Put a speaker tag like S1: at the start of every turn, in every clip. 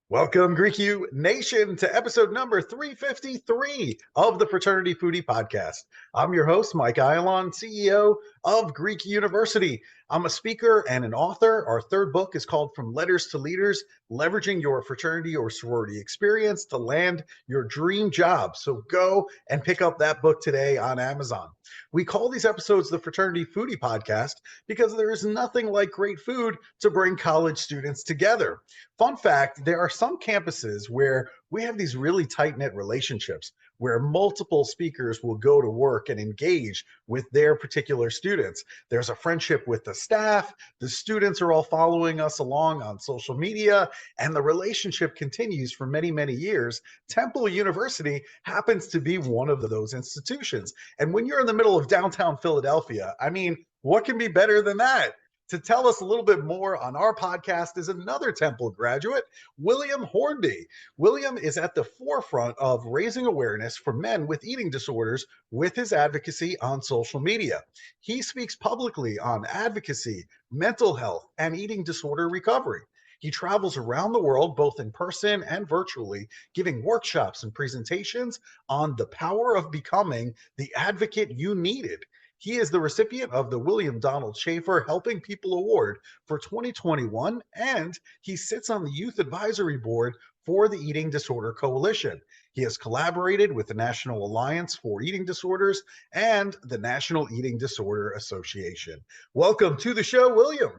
S1: Welcome, Greek U Nation, to episode number 353 of the Fraternity Foodie Podcast. I'm your host, Mike Ayalon, CEO of Greek University. I'm a speaker and an author. Our third book is called From Letters to Leaders, Leveraging Your Fraternity or Sorority Experience to Land Your Dream Job. So go and pick up that book today on Amazon. We call these episodes the Fraternity Foodie Podcast because there is nothing like great food to bring college students together. Fun fact, there are some campuses where we have these really tight-knit relationships where multiple speakers will go to work and engage with their particular students. There's a friendship with the staff, the students are all following us along on social media, and the relationship continues for many, many years. Temple University happens to be one of those institutions. And when you're in the middle of downtown Philadelphia, I mean, what can be better than that? To tell us a little bit more on our podcast is another Temple graduate, William Hornby. William is at the forefront of raising awareness for men with eating disorders with his advocacy on social media. He speaks publicly on advocacy, mental health, and eating disorder recovery. He travels around the world, both in person and virtually, giving workshops and presentations on the power of becoming the advocate you needed. He is the recipient of the William Donald Schaefer Helping People Award for 2021, and he sits on the Youth Advisory Board for the Eating Disorder Coalition. He has collaborated with the National Alliance for Eating Disorders and the National Eating Disorder Association. Welcome to the show, William.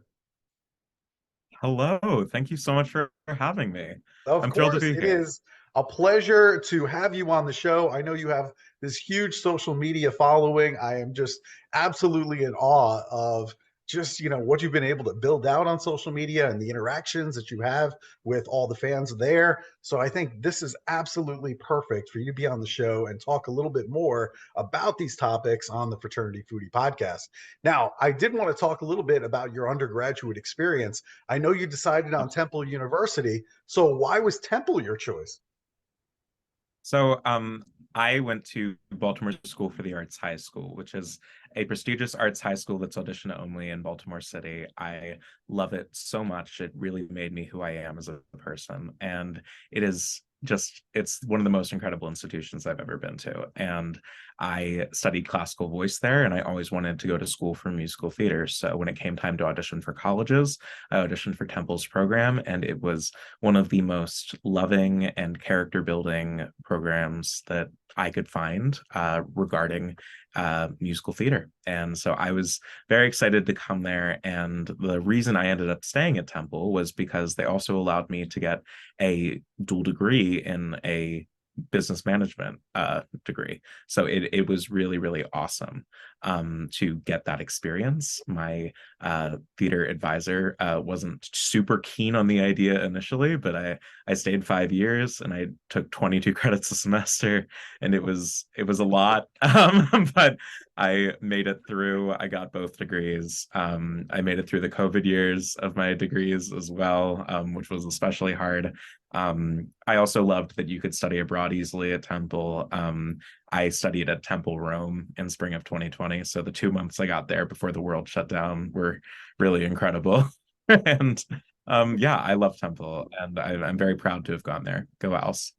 S2: Hello. Thank you so much for having me.
S1: I'm thrilled to be here. It is a pleasure to have you on the show. I know you have this huge social media following. I am just absolutely in awe of just, what you've been able to build out on social media and the interactions that you have with all the fans there. So I think this is absolutely perfect for you to be on the show and talk a little bit more about these topics on the Fraternity Foodie Podcast. Now, I did want to talk a little bit about your undergraduate experience. I know you decided on Temple University. So why was Temple your choice?
S2: So I went to Baltimore School for the Arts High School, which is a prestigious arts high school that's audition only in Baltimore City. I love it so much. It really made me who I am as a person. And it's one of the most incredible institutions I've ever been to. And I studied classical voice there, and I always wanted to go to school for musical theater. So when it came time to audition for colleges, I auditioned for Temple's program, and it was one of the most loving and character building programs that I could find regarding musical theater. And so I was very excited to come there. And the reason I ended up staying at Temple was because they also allowed me to get a dual degree in a business management degree. So it was really, really awesome to get that experience. My theater advisor wasn't super keen on the idea initially, but I stayed 5 years and I took 22 credits a semester, and it was a lot, but I made it through. I got both degrees. I made it through the COVID years of my degrees as well, which was especially hard. I also loved that you could study abroad easily at Temple. I studied at Temple Rome in spring of 2020. So the 2 months I got there before the world shut down were really incredible. And I love Temple, and I'm very proud to have gone there. Go Owls.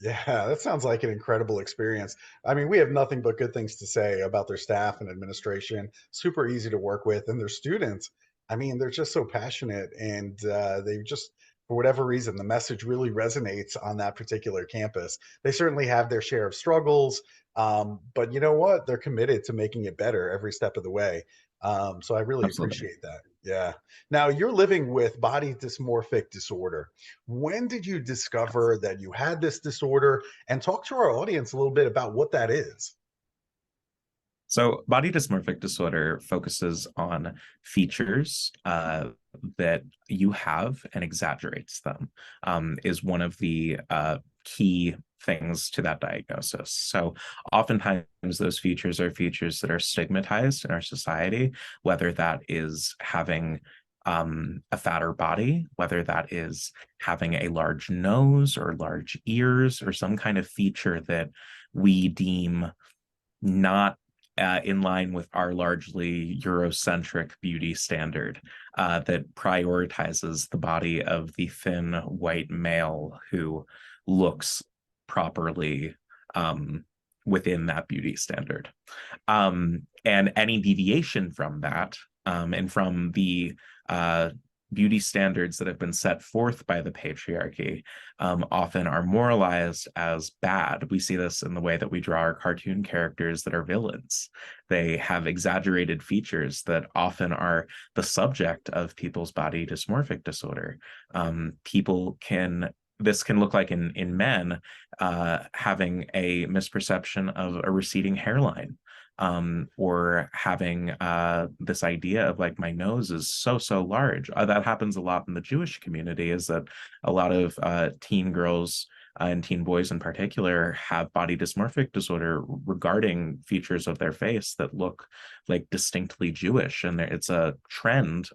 S1: Yeah, that sounds like an incredible experience. I mean, we have nothing but good things to say about their staff and administration. Super easy to work with, and their students. I mean, they're just so passionate, and they just, for whatever reason, the message really resonates on that particular campus. They certainly have their share of struggles, but you know what? They're committed to making it better every step of the way. So I really appreciate that. Yeah. Now you're living with body dysmorphic disorder. When did you discover that you had this disorder? And talk to our audience a little bit about what that is.
S2: So body dysmorphic disorder focuses on features that you have and exaggerates them, is one of the key things to that diagnosis. So oftentimes those features are features that are stigmatized in our society, whether that is having a fatter body, whether that is having a large nose or large ears or some kind of feature that we deem not in line with our largely Eurocentric beauty standard that prioritizes the body of the thin white male who looks properly within that beauty standard. And any deviation from that and from the beauty standards that have been set forth by the patriarchy often are moralized as bad. We see this in the way that we draw our cartoon characters that are villains. They have exaggerated features that often are the subject of people's body dysmorphic disorder. This can look like in men having a misperception of a receding hairline, or having this idea of like, my nose is so large. That happens a lot in the Jewish community, is that a lot of teen girls and teen boys in particular have body dysmorphic disorder regarding features of their face that look like distinctly Jewish. And it's a trend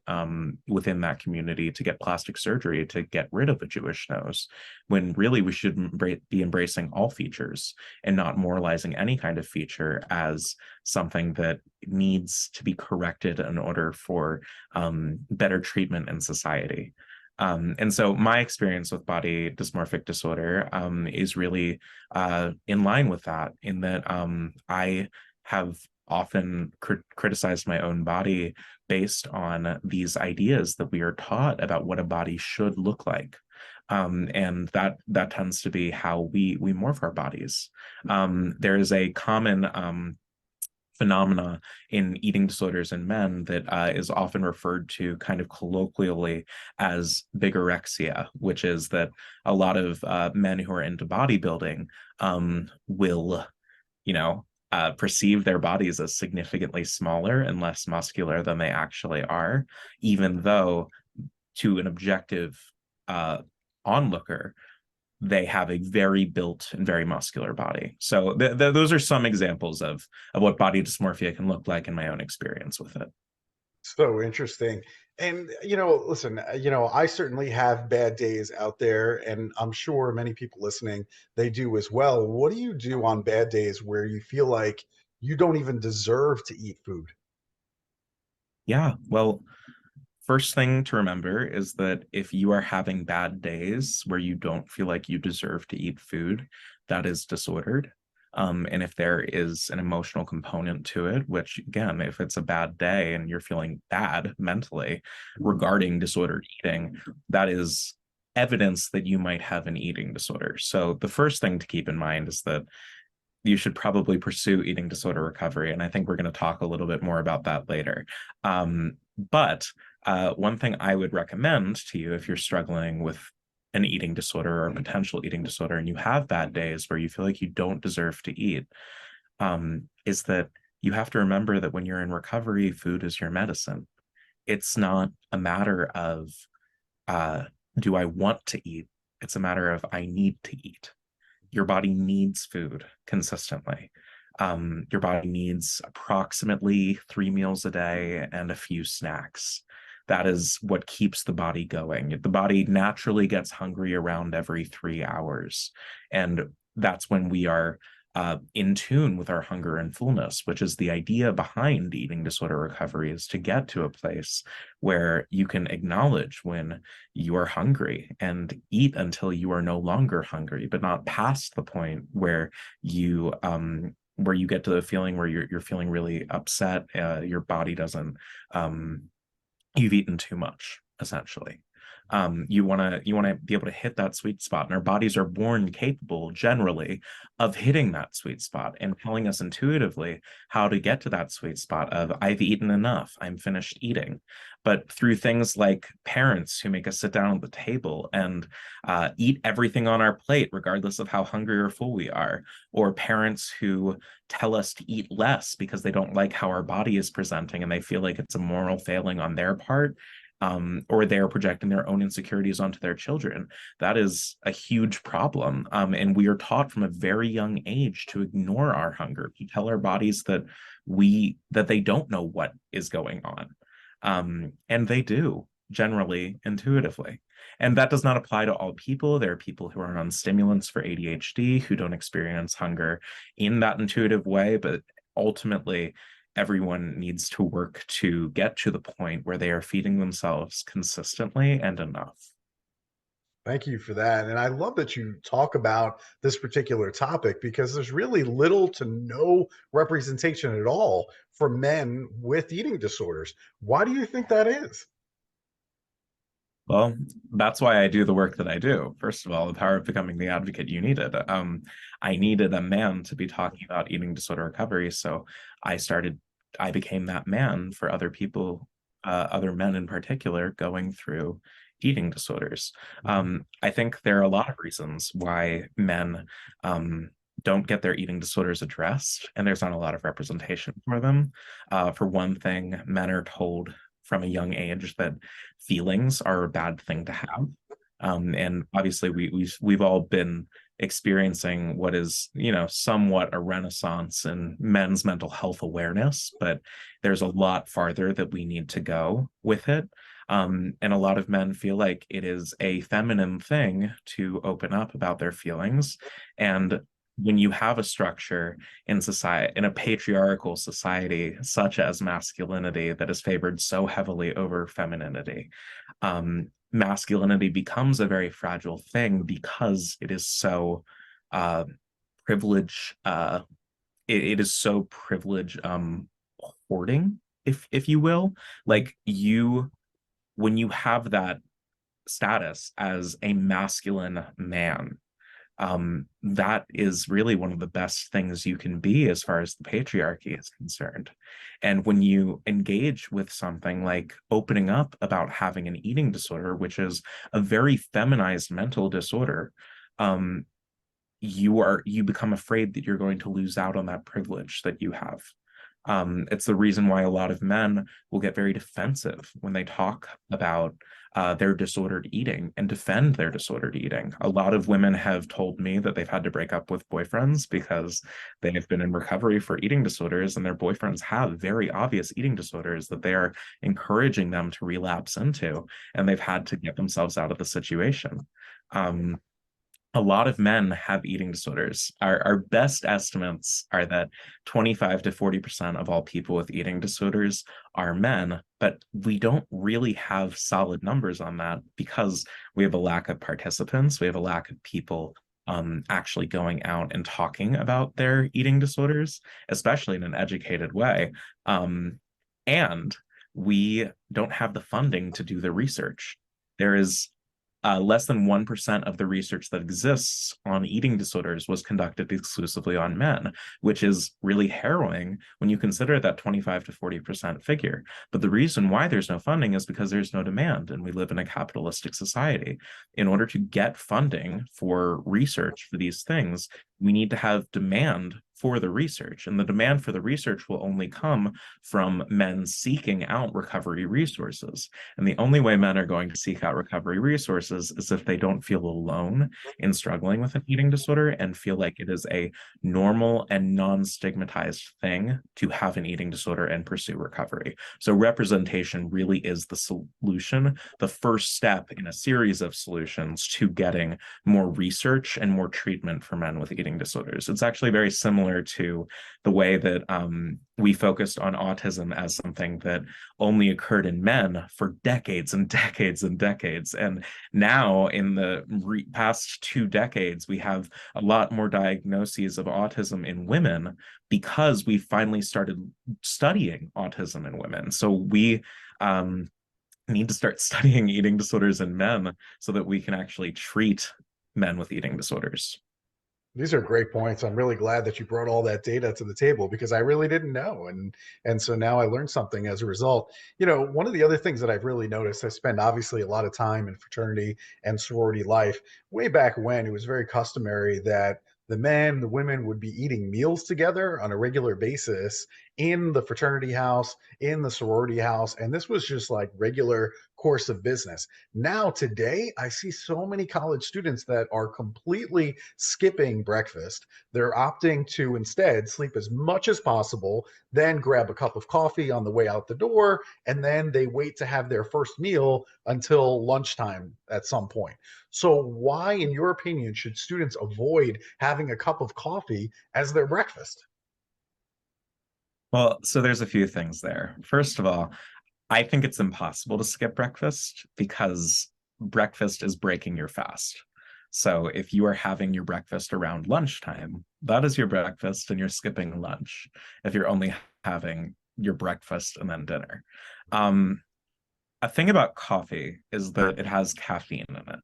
S2: within that community to get plastic surgery to get rid of a Jewish nose, when really we should be embracing all features and not moralizing any kind of feature as something that needs to be corrected in order for better treatment in society. And so my experience with body dysmorphic disorder is really in line with that, in that I have often criticized my own body based on these ideas that we are taught about what a body should look like. And that tends to be how we morph our bodies. There is a common phenomena in eating disorders in men that is often referred to kind of colloquially as bigorexia, which is that a lot of men who are into bodybuilding will, perceive their bodies as significantly smaller and less muscular than they actually are, even though to an objective onlooker, they have a very built and very muscular body. So those are some examples of what body dysmorphia can look like in my own experience with it.
S1: So interesting. And, listen, I certainly have bad days out there, and I'm sure many people listening, they do as well. What do you do on bad days where you feel like you don't even deserve to eat food?
S2: Yeah, well, first thing to remember is that if you are having bad days where you don't feel like you deserve to eat food, that is disordered. And if there is an emotional component to it, which again, if it's a bad day and you're feeling bad mentally regarding disordered eating, that is evidence that you might have an eating disorder. So the first thing to keep in mind is that you should probably pursue eating disorder recovery. And I think we're going to talk a little bit more about that later. But one thing I would recommend to you if you're struggling with an eating disorder or a potential eating disorder and you have bad days where you feel like you don't deserve to eat, is that you have to remember that when you're in recovery, food is your medicine. It's not a matter of do I want to eat? It's a matter of I need to eat. Your body needs food consistently. Your body needs approximately 3 meals a day and a few snacks. That is what keeps the body going. The body naturally gets hungry around every 3 hours. And that's when we are in tune with our hunger and fullness, which is the idea behind eating disorder recovery, is to get to a place where you can acknowledge when you are hungry and eat until you are no longer hungry, but not past the point where you get to the feeling where you're feeling really upset. Your body doesn't, you've eaten too much, essentially. You want to be able to hit that sweet spot, and our bodies are born capable generally of hitting that sweet spot and telling us intuitively how to get to that sweet spot of I've eaten enough, I'm finished eating. But through things like parents who make us sit down at the table and eat everything on our plate regardless of how hungry or full we are, or parents who tell us to eat less because they don't like how our body is presenting and they feel like it's a moral failing on their part, or they're projecting their own insecurities onto their children. That is a huge problem. And we are taught from a very young age to ignore our hunger, to tell our bodies that they don't know what is going on. And they do. generally intuitively. And that does not apply to all people. There are people who are on stimulants for ADHD who don't experience hunger in that intuitive way, but ultimately, everyone needs to work to get to the point where they are feeding themselves consistently and enough.
S1: Thank you for that. And I love that you talk about this particular topic because there's really little to no representation at all for men with eating disorders. Why do you think that is?
S2: Well, that's why I do the work that I do. First of all, the power of becoming the advocate you needed. I needed a man to be talking about eating disorder recovery, so I became that man for other people, other men in particular, going through eating disorders. I think there are a lot of reasons why men don't get their eating disorders addressed, and there's not a lot of representation for them. For one thing, men are told from a young age that feelings are a bad thing to have. And obviously we've all been experiencing what is, somewhat a renaissance in men's mental health awareness, but there's a lot farther that we need to go with it. And a lot of men feel like it is a feminine thing to open up about their feelings. And when you have a structure in society, in a patriarchal society such as masculinity that is favored so heavily over femininity, masculinity becomes a very fragile thing because it is so privilege. It is so privilege hoarding, if you will. Like when you have that status as a masculine man, that is really one of the best things you can be as far as the patriarchy is concerned. And when you engage with something like opening up about having an eating disorder, which is a very feminized mental disorder, you become afraid that you're going to lose out on that privilege that you have. It's the reason why a lot of men will get very defensive when they talk about their disordered eating and defend their disordered eating. A lot of women have told me that they've had to break up with boyfriends because they have been in recovery for eating disorders, and their boyfriends have very obvious eating disorders that they are encouraging them to relapse into, and they've had to get themselves out of the situation. A lot of men have eating disorders. Our best estimates are that 25 to 40% of all people with eating disorders are men, but we don't really have solid numbers on that because we have a lack of participants. We have a lack of people actually going out and talking about their eating disorders, especially in an educated way. And we don't have the funding to do the research. There is less than 1% of the research that exists on eating disorders was conducted exclusively on men, which is really harrowing when you consider that 25 to 40% figure. But the reason why there's no funding is because there's no demand, and we live in a capitalistic society. In order to get funding for research for these things, we need to have demand for the research, and the demand for the research will only come from men seeking out recovery resources. And the only way men are going to seek out recovery resources is if they don't feel alone in struggling with an eating disorder and feel like it is a normal and non-stigmatized thing to have an eating disorder and pursue recovery. So representation really is the solution, the first step in a series of solutions to getting more research and more treatment for men with eating disorders. It's actually very similar to the way that we focused on autism as something that only occurred in men for decades and decades and decades. And now in the past 2 decades, we have a lot more diagnoses of autism in women because we finally started studying autism in women. So we need to start studying eating disorders in men so that we can actually treat men with eating disorders.
S1: These are great points. I'm really glad that you brought all that data to the table because I really didn't know. And so now I learned something as a result. One of the other things that I've really noticed, I spend obviously a lot of time in fraternity and sorority life. Way back when, it was very customary that the men, the women would be eating meals together on a regular basis. in the fraternity house, in the sorority house, and this was just like regular course of business. Now, today, I see so many college students that are completely skipping breakfast. They're opting to instead sleep as much as possible, then grab a cup of coffee on the way out the door, and then they wait to have their first meal until lunchtime at some point. So, why, in your opinion, should students avoid having a cup of coffee as their breakfast?
S2: Well, so there's a few things there. First of all, I think it's impossible to skip breakfast because breakfast is breaking your fast. So if you are having your breakfast around lunchtime, that is your breakfast and you're skipping lunch if you're only having your breakfast and then dinner. Um, a thing about coffee is that it has caffeine in it.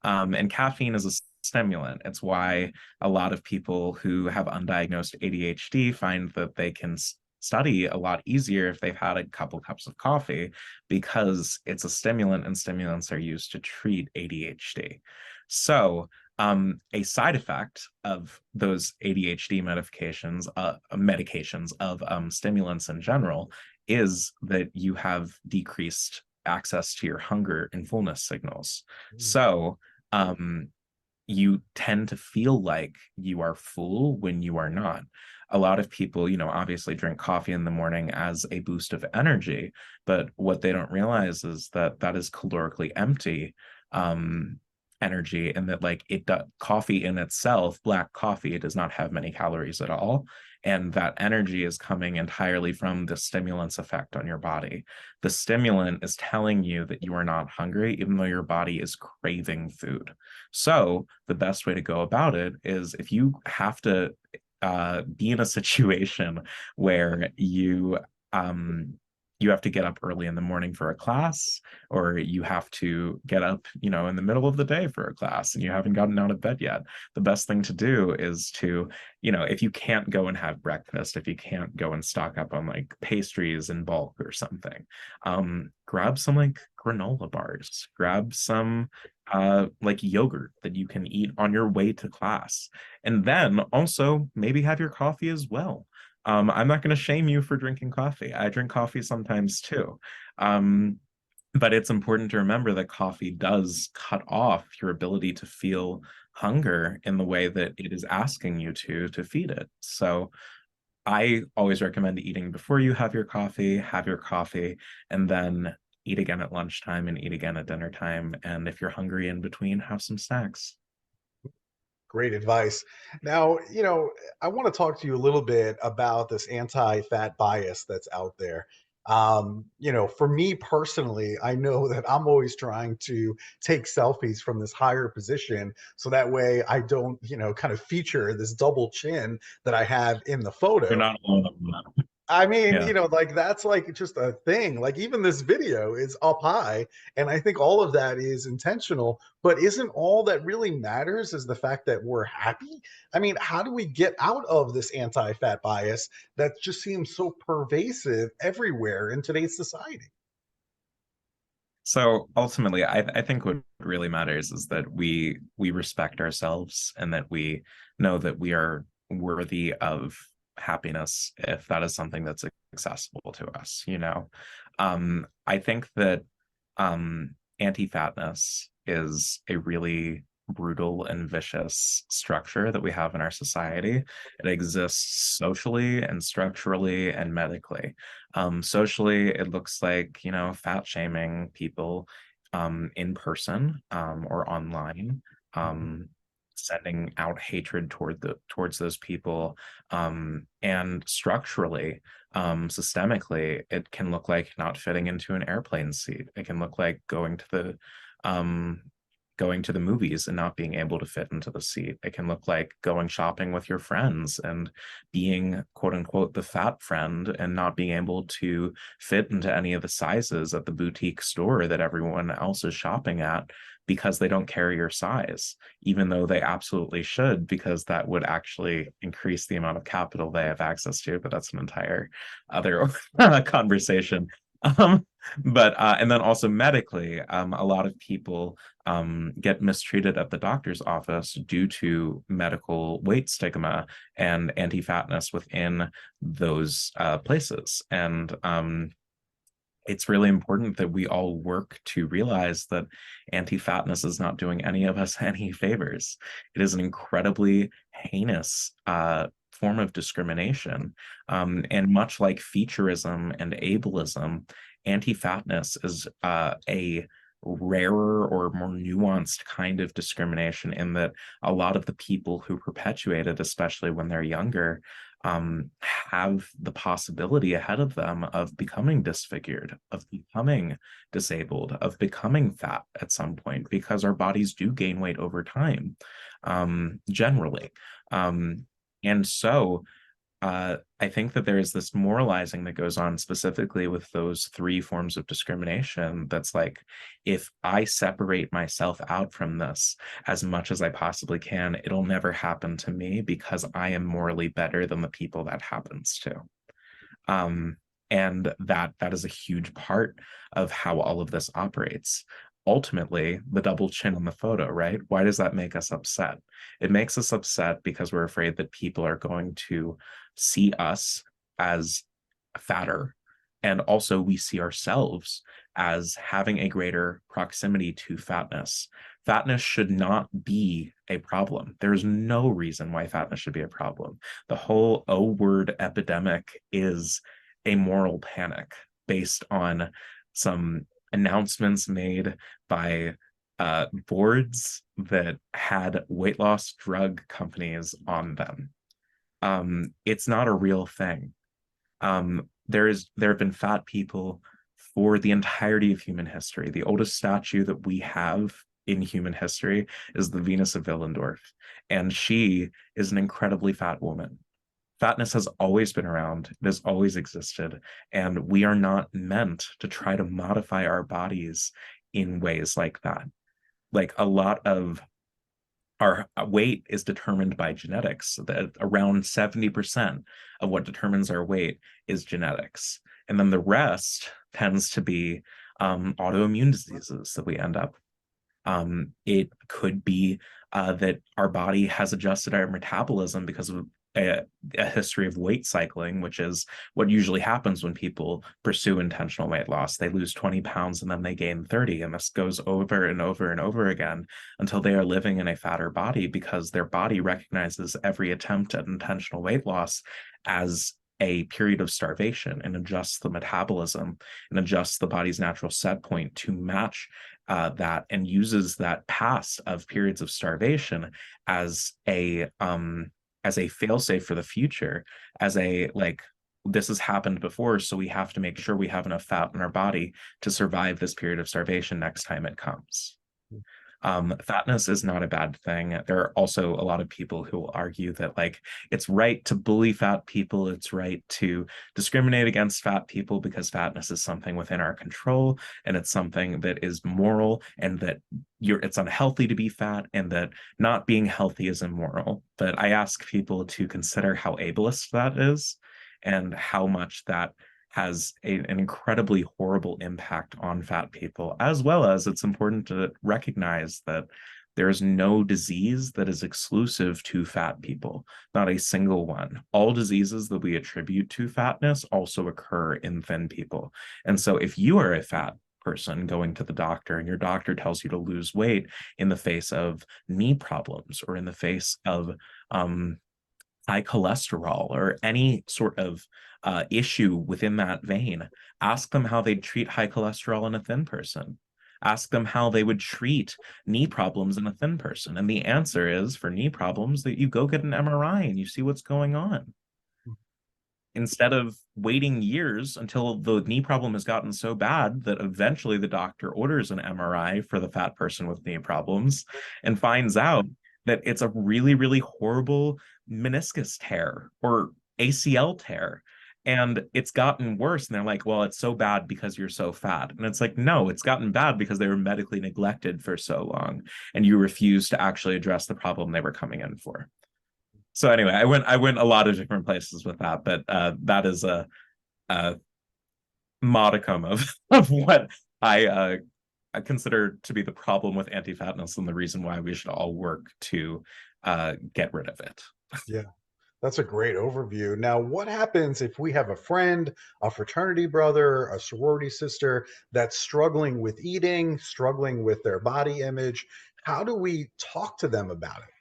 S2: And caffeine is a stimulant. It's why a lot of people who have undiagnosed ADHD find that they can study a lot easier if they've had a couple cups of coffee because it's a stimulant and stimulants are used to treat ADHD. So, a side effect of those ADHD medications of stimulants in general is that you have decreased access to your hunger and fullness signals. So, um, you tend to feel like you are full when you are not. A lot of people, obviously drink coffee in the morning as a boost of energy, but what they don't realize is that that is calorically empty energy, and that like coffee in itself, black coffee, does not have many calories at all. And that energy is coming entirely from the stimulant's effect on your body. The stimulant is telling you that you are not hungry, even though your body is craving food. So the best way to go about it is if you have to be in a situation where you have to get up early in the morning for a class, or you have to get up, in the middle of the day for a class and you haven't gotten out of bed yet. The best thing to do is to, if you can't go and have breakfast, if you can't go and stock up on like pastries in bulk or something, grab some like granola bars, grab some like yogurt that you can eat on your way to class. And then also maybe have your coffee as well. I'm not going to shame you for drinking coffee. I drink coffee sometimes too. But it's important to remember that coffee does cut off your ability to feel hunger in the way that it is asking you to feed it. So I always recommend eating before you have your coffee, and then eat again at lunchtime and eat again at dinner time. And if you're hungry in between, have some snacks.
S1: Great advice. Now, I want to talk to you a little bit about this anti-fat bias that's out there. For me personally, I know that I'm always trying to take selfies from this higher position so that way I don't, kind of feature this double chin that I have in the
S2: You're
S1: photo.
S2: not alone on that.
S1: I mean,
S2: Yeah.
S1: like that's like just a thing. Like even this video is up high, and I think all of that is intentional. But isn't all that really matters is the fact that we're happy? I mean, how do we get out of this anti-fat bias that just seems so pervasive everywhere in today's society?
S2: So ultimately, I think what really matters is that we respect ourselves and that we know that we are worthy of happiness if that is something that's accessible to us, I think that anti-fatness is a really brutal and vicious structure that we have in our society. It exists socially and structurally and medically. Socially, it looks like, fat shaming people in person or online, sending out hatred towards those people. And structurally, systemically, it can look like not fitting into an airplane seat. It can look like um, going to the movies and not being able to fit into the seat. It can look like going shopping with your friends and being, quote unquote, the fat friend and not being able to fit into any of the sizes at the boutique store that everyone else is shopping at because they don't carry your size, even though they absolutely should, because that would actually increase the amount of capital they have access to. But that's an entire other conversation. But and then also medically, a lot of people get mistreated at the doctor's office due to medical weight stigma and anti-fatness within those places. And it's really important that we all work to realize that anti-fatness is not doing any of us any favors. It is an incredibly heinous form of discrimination. And much like featureism and ableism, anti-fatness is a rarer or more nuanced kind of discrimination in that a lot of the people who perpetuate it, especially when they're younger, have the possibility ahead of them of becoming disfigured, of becoming disabled, of becoming fat at some point, because our bodies do gain weight over time, generally. And so I think that there is this moralizing that goes on specifically with those three forms of discrimination. That's like, if I separate myself out from this as much as I possibly can, it'll never happen to me because I am morally better than the people that happens to. And that is a huge part of how all of this operates. Ultimately, the double chin in the photo, right? Why does that make us upset? It makes us upset because we're afraid that people are going to see us as fatter. And also, we see ourselves as having a greater proximity to fatness. Fatness should not be a problem. There's no reason why fatness should be a problem. The whole O word epidemic is a moral panic based on some announcements made by boards that had weight loss drug companies on them. It's not a real thing. There have been fat people for the entirety of human history. The oldest statue that we have in human history is the Venus of Willendorf, and she is an incredibly fat woman. Fatness has always been around, it has always existed, and we are not meant to try to modify our bodies in ways like that. Like, a lot of our weight is determined by genetics. That around 70% of what determines our weight is genetics. And then the rest tends to be autoimmune diseases that we end up. It could be that our body has adjusted our metabolism because of a history of weight cycling, which is what usually happens when people pursue intentional weight loss. They lose 20 pounds and then they gain 30, and this goes over and over and over again until they are living in a fatter body, because their body recognizes every attempt at intentional weight loss as a period of starvation and adjusts the metabolism and adjusts the body's natural set point to match that, and uses that past of periods of starvation as a failsafe for the future, as a, like, this has happened before, so we have to make sure we have enough fat in our body to survive this period of starvation next time it comes. Fatness is not a bad thing. There are also a lot of people who will argue that, like, it's right to bully fat people, it's right to discriminate against fat people because fatness is something within our control, and it's something that is moral, and that it's unhealthy to be fat, and that not being healthy is immoral. But I ask people to consider how ableist that is, and how much that has an incredibly horrible impact on fat people, as well as it's important to recognize that there is no disease that is exclusive to fat people, not a single one. All diseases that we attribute to fatness also occur in thin people. And so if you are a fat person going to the doctor and your doctor tells you to lose weight in the face of knee problems or in the face of high cholesterol or any sort of issue within that vein, ask them how they'd treat high cholesterol in a thin person. Ask them how they would treat knee problems in a thin person. And the answer is, for knee problems, that you go get an MRI and you see what's going on. Instead of waiting years until the knee problem has gotten so bad that eventually the doctor orders an MRI for the fat person with knee problems and finds out that it's a really, really horrible meniscus tear or ACL tear. And it's gotten worse. And they're like, well, it's so bad because you're so fat. And it's like, no, it's gotten bad because they were medically neglected for so long. And you refused to actually address the problem they were coming in for. So anyway, I went a lot of different places with that, but that is a modicum of what I consider to be the problem with anti-fatness and the reason why we should all work to get rid of it.
S1: Yeah. That's a great overview. Now, what happens if we have a friend, a fraternity brother, a sorority sister that's struggling with eating, struggling with their body image? How do we talk to them about it?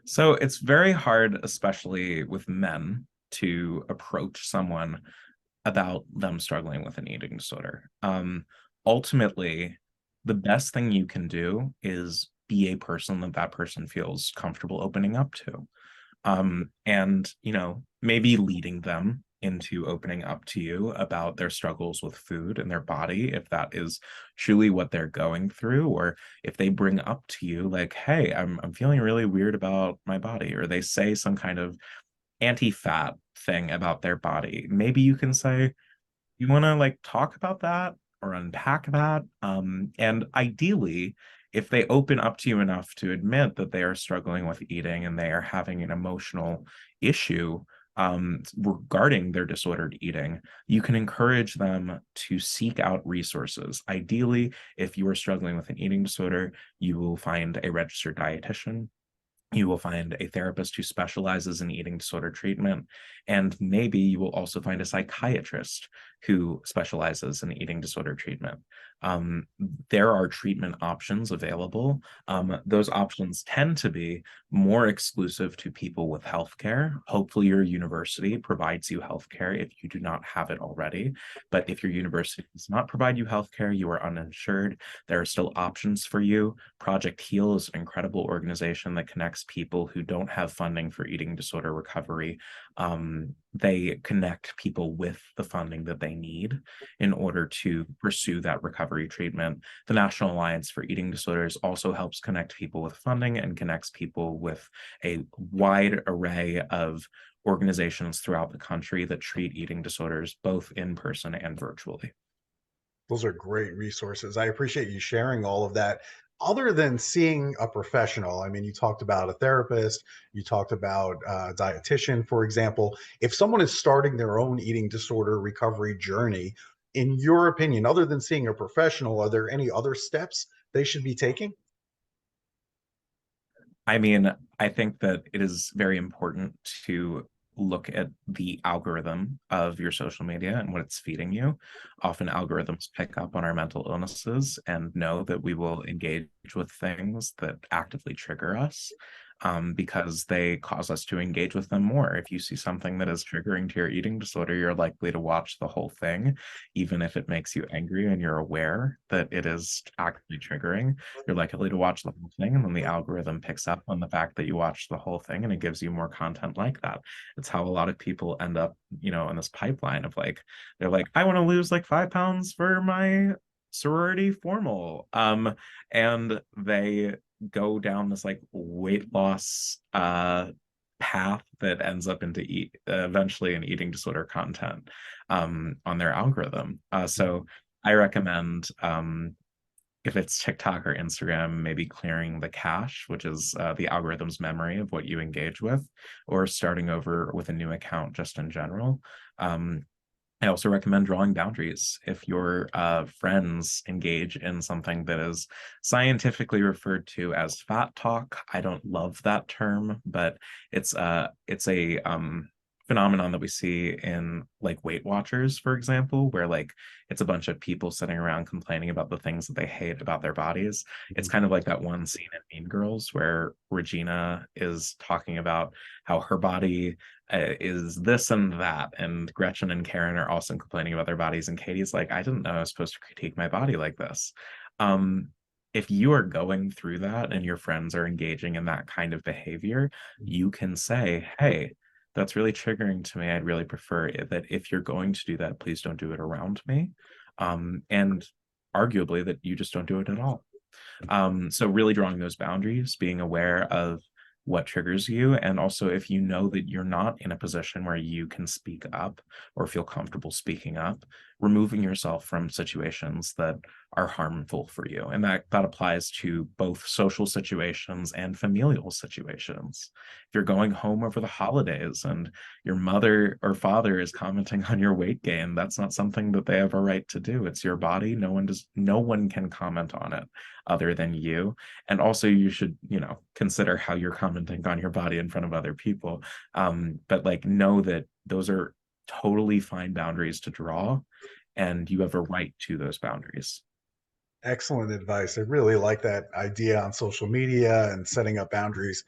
S2: So it's very hard, especially with men, to approach someone about them struggling with an eating disorder. Ultimately, the best thing you can do is be a person that that person feels comfortable opening up to. And maybe leading them into opening up to you about their struggles with food and their body, if that is truly what they're going through, or if they bring up to you like, hey, I'm feeling really weird about my body, or they say some kind of anti-fat thing about their body, maybe you can say, you want to like talk about that or unpack that. And ideally, if they open up to you enough to admit that they are struggling with eating and they are having an emotional issue regarding their disordered eating, you can encourage them to seek out resources. Ideally, if you are struggling with an eating disorder, you will find a registered dietitian. You will find a therapist who specializes in eating disorder treatment, and maybe you will also find a psychiatrist who specializes in eating disorder treatment. Um, there are treatment options available. Those options tend to be more exclusive to people with healthcare. Hopefully, your university provides you healthcare if you do not have it already. But if your university does not provide you healthcare, you are uninsured, there are still options for you. Project Heal is an incredible organization that connects people who don't have funding for eating disorder recovery. They connect people with the funding that they need in order to pursue that recovery treatment. The National Alliance for Eating Disorders also helps connect people with funding and connects people with a wide array of organizations throughout the country that treat eating disorders, both in person and virtually.
S1: Those are great resources. I appreciate you sharing all of that. Other than seeing a professional, I mean, you talked about a therapist, you talked about a dietitian, for example. If someone is starting their own eating disorder recovery journey, in your opinion, other than seeing a professional, are there any other steps they should be taking?
S2: I mean, I think that it is very important to look at the algorithm of your social media and what it's feeding you. Often algorithms pick up on our mental illnesses and know that we will engage with things that actively trigger us, because they cause us to engage with them more. If you see something that is triggering to your eating disorder, you're likely to watch the whole thing, even if it makes you angry and you're aware that it is actively triggering. You're likely to watch the whole thing, and then the algorithm picks up on the fact that you watched the whole thing and it gives you more content like that. It's how a lot of people end up, in this pipeline of like, they're like, I want to lose like 5 pounds for my sorority formal. And they go down this like weight loss path that ends up into eventually an eating disorder content on their algorithm. So I recommend, if it's TikTok or Instagram, maybe clearing the cache, which is the algorithm's memory of what you engage with, or starting over with a new account just in general. I also recommend drawing boundaries. If your friends engage in something that is scientifically referred to as fat talk, I don't love that term, but it's a phenomenon that we see in like Weight Watchers, for example, where like it's a bunch of people sitting around complaining about the things that they hate about their bodies. It's kind of like that one scene in Mean Girls where Regina is talking about how her body is this and that, and Gretchen and Karen are also complaining about their bodies, and Katie's like, I didn't know I was supposed to critique my body like this. If you are going through that and your friends are engaging in that kind of behavior, you can say, hey, that's really triggering to me. I'd really prefer that if you're going to do that, please don't do it around me. And arguably that you just don't do it at all. So really drawing those boundaries, being aware of what triggers you, and also if you know that you're not in a position where you can speak up or feel comfortable speaking up, removing yourself from situations that are harmful for you. And that applies to both social situations and familial situations. If you're going home over the holidays and your mother or father is commenting on your weight gain, that's not something that they have a right to do. It's your body. No one can comment on it other than you. And also you should, consider how you're commenting on your body in front of other people. But like, know that those are totally fine boundaries to draw, and you have a right to those boundaries.
S1: Excellent advice. I really like that idea on social media and setting up boundaries.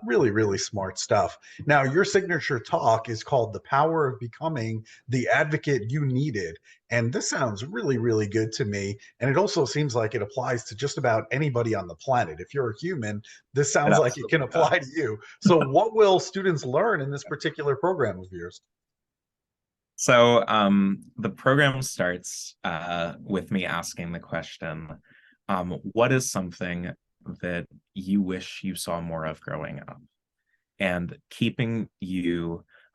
S1: Really, really smart stuff. Now, your signature talk is called The Power of Becoming the Advocate You Needed. And this sounds really, really good to me. And it also seems like it applies to just about anybody on the planet. If you're a human, this
S2: It
S1: sounds like it can
S2: absolutely
S1: apply to you. So, what will students learn in this particular program of yours?
S2: So the program starts with me asking the question, what is something that you wish you saw more of growing up? And keeping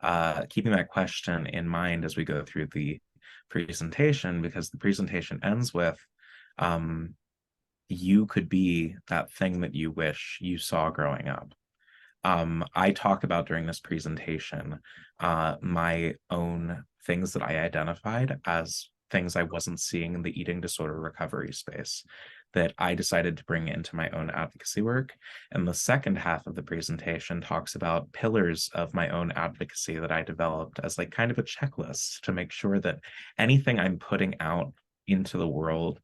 S2: that question in mind as we go through the presentation, because the presentation ends with, you could be that thing that you wish you saw growing up. I talk about during this presentation my own things that I identified as things I wasn't seeing in the eating disorder recovery space that I decided to bring into my own advocacy work. And the second half of the presentation talks about pillars of my own advocacy that I developed as like kind of a checklist to make sure that anything I'm putting out into the world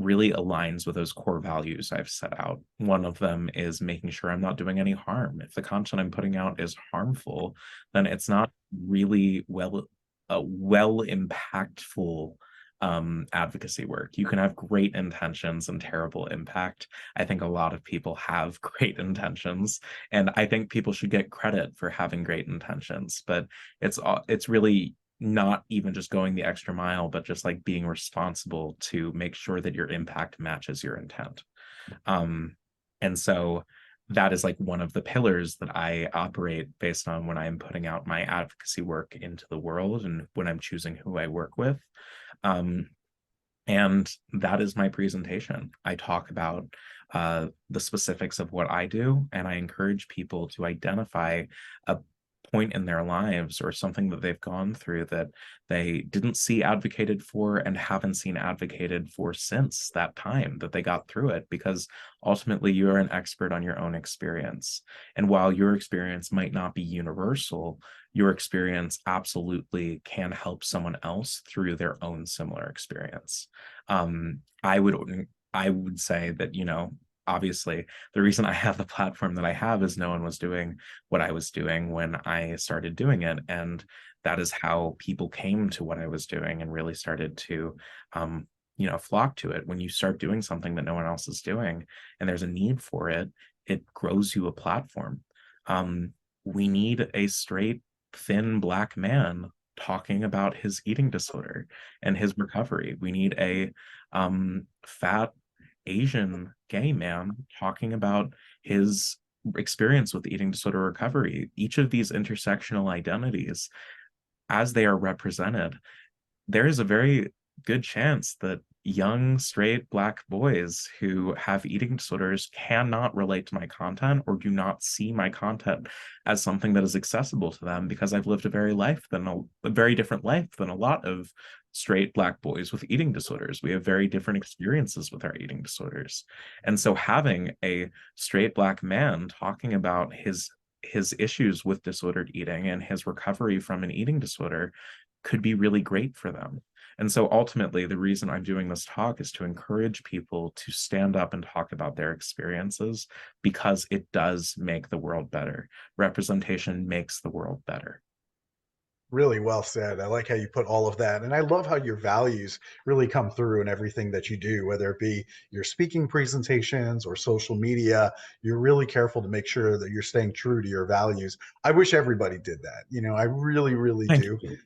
S2: really aligns with those core values I've set out. One of them is making sure I'm not doing any harm. If the content I'm putting out is harmful, then it's not really well impactful advocacy work. You can have great intentions and terrible impact. I think a lot of people have great intentions, and I think people should get credit for having great intentions, but it's really not even just going the extra mile, but just like being responsible to make sure that your impact matches your intent. And so that is like one of the pillars that I operate based on when I'm putting out my advocacy work into the world and when I'm choosing who I work with. And that is my presentation. I talk about the specifics of what I do, and I encourage people to identify a point in their lives or something that they've gone through that they didn't see advocated for and haven't seen advocated for since that time that they got through it, because ultimately you're an expert on your own experience. And while your experience might not be universal, your experience absolutely can help someone else through their own similar experience. I would say that, obviously the reason I have the platform that I have is no one was doing what I was doing when I started doing it. And that is how people came to what I was doing and really started to, flock to it. When you start doing something that no one else is doing and there's a need for it, it grows you a platform. We need a straight, thin Black man talking about his eating disorder and his recovery. We need a fat Asian gay man talking about his experience with eating disorder recovery. Each of these intersectional identities, as they are represented, there is a very good chance that young straight Black boys who have eating disorders cannot relate to my content or do not see my content as something that is accessible to them, because I've lived a very different life than a lot of straight Black boys with eating disorders. We have very different experiences with our eating disorders. And so having a straight Black man talking about his issues with disordered eating and his recovery from an eating disorder could be really great for them. And so ultimately, the reason I'm doing this talk is to encourage people to stand up and talk about their experiences, because it does make the world better. Representation makes the world better.
S1: Really well said. I like how you put all of that. And I love how your values really come through in everything that you do, whether it be your speaking presentations or social media. You're really careful to make sure that you're staying true to your values. I wish everybody did that. I really, really
S2: Thank
S1: do.
S2: you.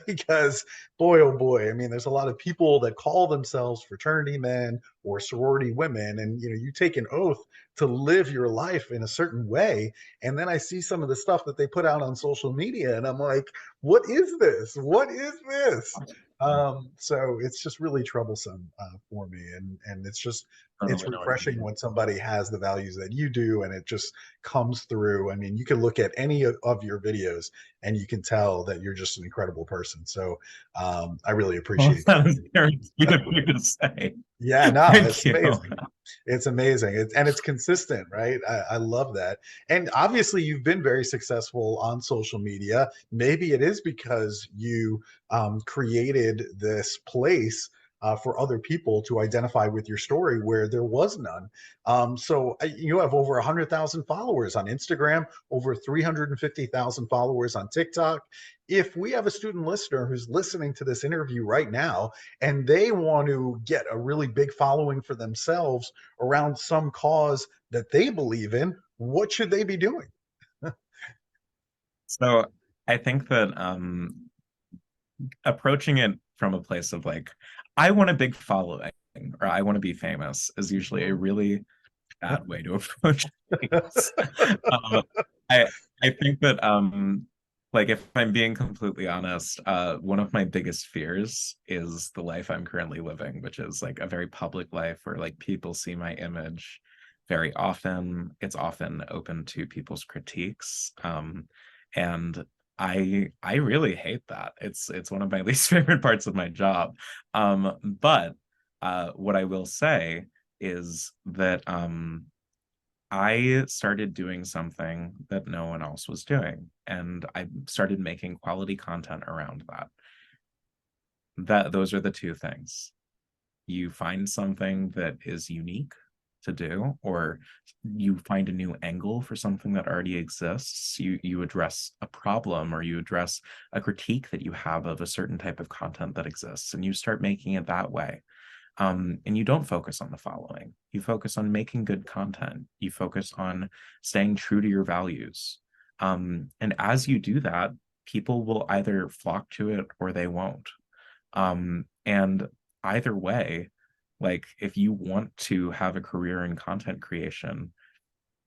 S1: Because boy, oh boy, I mean, there's a lot of people that call themselves fraternity men or sorority women. And, you take an oath to live your life in a certain way. And then I see some of the stuff that they put out on social media, and I'm like, what is this? What is this? So it's just really troublesome for me, and it's
S2: Totally know what you
S1: refreshing
S2: mean.
S1: when somebody has the values that you do, and it just comes through. I mean, you can look at any of your videos and you can tell that you're just an incredible person. So I really
S2: Well,
S1: appreciate
S2: that
S1: that.
S2: was very sweet of you to say.
S1: Yeah, no,
S2: Thank
S1: it's
S2: you.
S1: amazing. It's amazing. And it's consistent, right? I love that. And obviously, you've been very successful on social media. Maybe it is because you created this place for other people to identify with your story where there was none. So you have over 100,000 followers on Instagram, over 350,000 followers on TikTok. If we have a student listener who's listening to this interview right now, and they want to get a really big following for themselves around some cause that they believe in, what should they be doing?
S2: So I think that approaching it from a place of like, I want a big following or I want to be famous is usually a really bad way to approach things. um, I I think that like if I'm being completely honest, one of my biggest fears is the life I'm currently living, which is like a very public life where like people see my image very often. It's often open to people's critiques. And I really hate that. It's one of my least favorite parts of my job. But what I will say is that I started doing something that no one else was doing, and I started making quality content around that. Those are the two things. You find something that is unique to do, or you find a new angle for something that already exists. You address a problem or you address a critique that you have of a certain type of content that exists, and you start making it that way. And you don't focus on the following. You focus on making good content. You focus on staying true to your values. And as you do that, people will either flock to it or they won't. And either way, like if you want to have a career in content creation,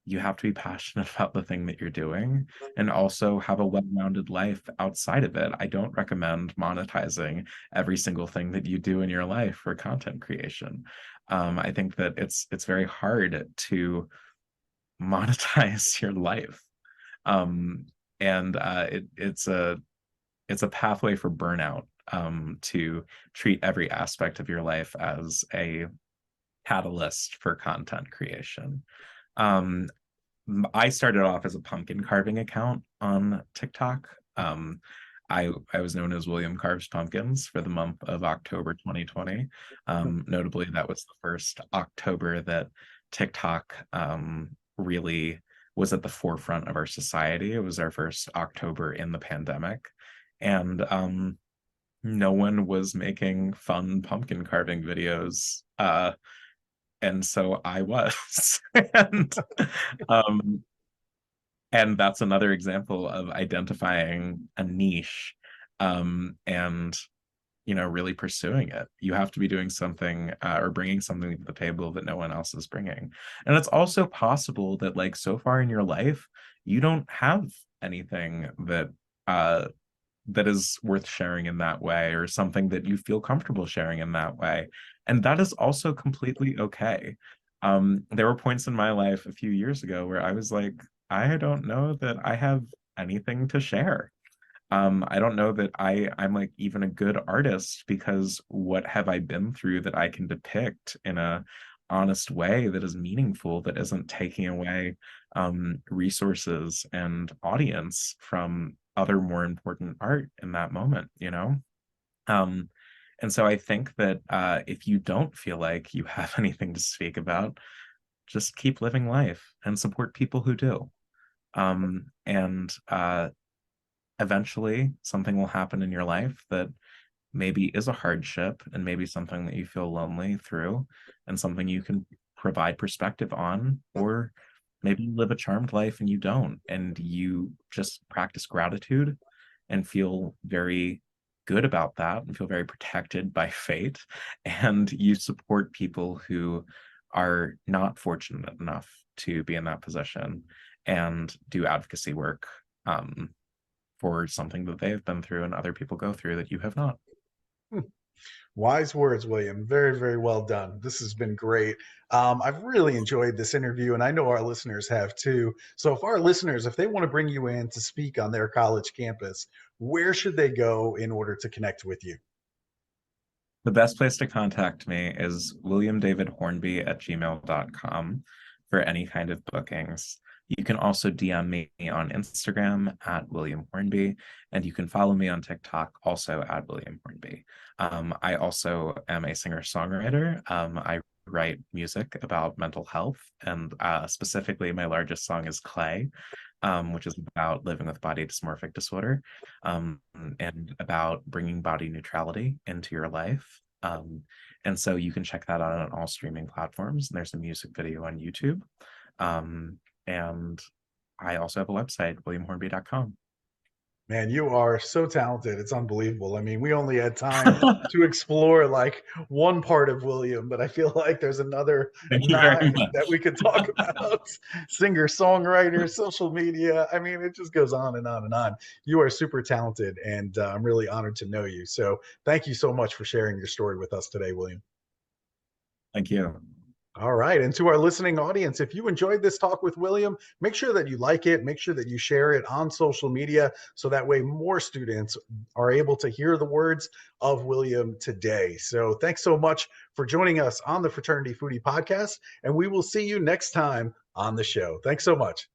S2: you have to be passionate about the thing that you're doing and also have a well-rounded life outside of it. I don't recommend monetizing every single thing that you do in your life for content creation. I think that it's very hard to monetize your life. Um, and it's a pathway for burnout, to treat every aspect of your life as a catalyst for content creation. Um, I started off as a pumpkin carving account on TikTok. I was known as William Carves Pumpkins for the month of October 2020. Notably, that was the first October that TikTok really was at the forefront of our society. It was our first October in the pandemic, and no one was making fun pumpkin carving videos. And so I was. and um and that's another example of identifying a niche, and really pursuing it. You have to be doing something, or bringing something to the table that no one else is bringing. And it's also possible that like so far in your life you don't have anything uh that is worth sharing in that way, or something that you feel comfortable sharing in that way. And that is also completely okay. There were points in my life a few years ago where I was like, I don't know that I have anything to share. I don't know that I'm like even a good artist, because what have I been through that I can depict in a honest way that is meaningful, that isn't taking away resources and audience from other more important art in that moment. Um, and so I think that if you don't feel like you have anything to speak about, just keep living life and support people who do. And eventually something will happen in your life that maybe is a hardship and maybe something that you feel lonely through, and something you can provide perspective on, or maybe you live a charmed life and you don't, and you just practice gratitude and feel very good about that and feel very protected by fate, and you support people who are not fortunate enough to be in that position and do advocacy work for something that they've been through and other people go through that you have not.
S1: Wise words, William. Very, very well done. This has been great. I've really enjoyed this interview, and I know our listeners have too. So, if our listeners, if they want to bring you in to speak on their college campus, where should they go in order to connect with you?
S2: The best place to contact me is williamdavidhornby@gmail.com for any kind of bookings. You can also DM me on Instagram at William Hornby, and you can follow me on TikTok also at William Hornby. I also am a singer-songwriter. I write music about mental health, and specifically my largest song is Clay, which is about living with body dysmorphic disorder, and about bringing body neutrality into your life. And so you can check that out on all streaming platforms. And there's a music video on YouTube. And I also have a website, williamhornby.com.
S1: Man, you are so talented. It's unbelievable. I mean, we only had time to explore like one part of William, but I feel like there's another
S2: Thank you very
S1: 9
S2: much.
S1: that we could talk about. Singer, songwriter, social media. I mean, it just goes on and on and on. You are super talented, and I'm really honored to know you. So thank you so much for sharing your story with us today, William.
S2: Thank you.
S1: All right. And to our listening audience, if you enjoyed this talk with William, make sure that you like it, make sure that you share it on social media so that way more students are able to hear the words of William today. So thanks so much for joining us on the Fraternity Foodie Podcast, and we will see you next time on the show. Thanks so much.